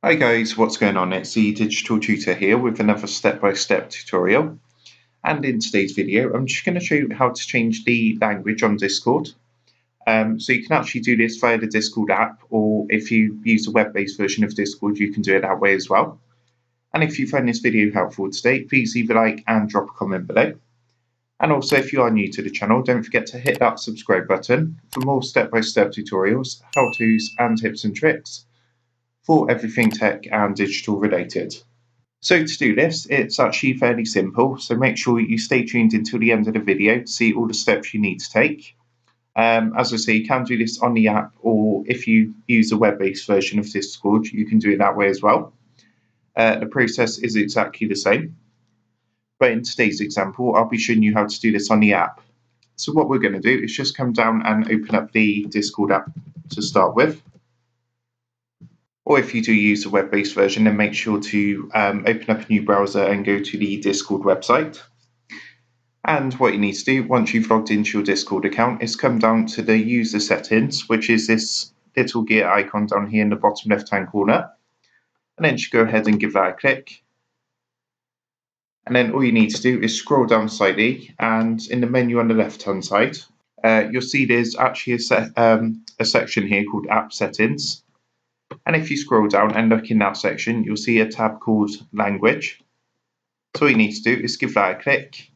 Hi guys, what's going on? It's the Digital Tutor here with another step-by-step tutorial. And in today's video, I'm just going to show you how to change the language on Discord. So you can actually do this via the Discord app, or if you use the web-based version of Discord, you can do it that way as well. And if you find this video helpful today, please leave a like and drop a comment below. And also, if you are new to the channel, don't forget to hit that subscribe button for more step-by-step tutorials, how-tos, and tips and tricks for everything tech and digital related. So to do this, it's actually fairly simple, so make sure you stay tuned until the end of the video to see all the steps you need to take. As I say, you can do this on the app, or if you use a web-based version of Discord, you can do it that way as well. The process is exactly the same, but in today's example, I'll be showing you how to do this on the app. So what we're going to do is just come down and open up the Discord app to start with. Or if you do use a web-based version, then make sure to open up a new browser and go to the Discord website. And what you need to do once you've logged into your Discord account is come down to the user settings, which is this little gear icon down here in the bottom left-hand corner. And then just go ahead and give that a click. And then all you need to do is scroll down slightly, and in the menu on the left-hand side, you'll see there's actually a section here called App Settings. And if you scroll down and look in that section, you'll see a tab called Language. So all you need to do is give that a click,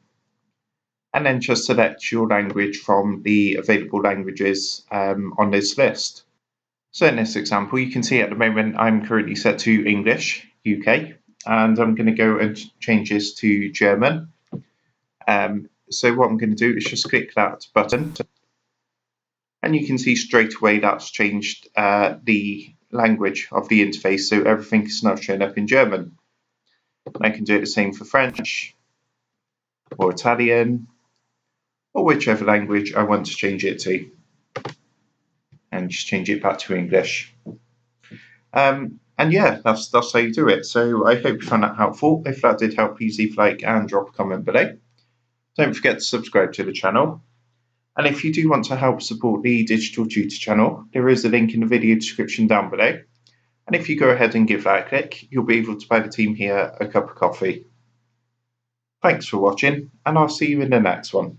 and then just select your language from the available languages on this list. So in this example, you can see at the moment I'm currently set to English, UK, and I'm going to go and change this to German. So what I'm going to do is just click that button, and you can see straight away that's changed the language of the interface, so everything is now showing up in German. And I can do it the same for French, or Italian, or whichever language I want to change it to, and just change it back to English. And yeah, that's how you do it. So I hope you found that helpful. If that did help, please leave a like and drop a comment below. Don't forget to subscribe to the channel. And if you do want to help support the Digital Tutor channel, there is a link in the video description down below. And if you go ahead and give that a click, you'll be able to buy the team here a cup of coffee. Thanks for watching, and I'll see you in the next one.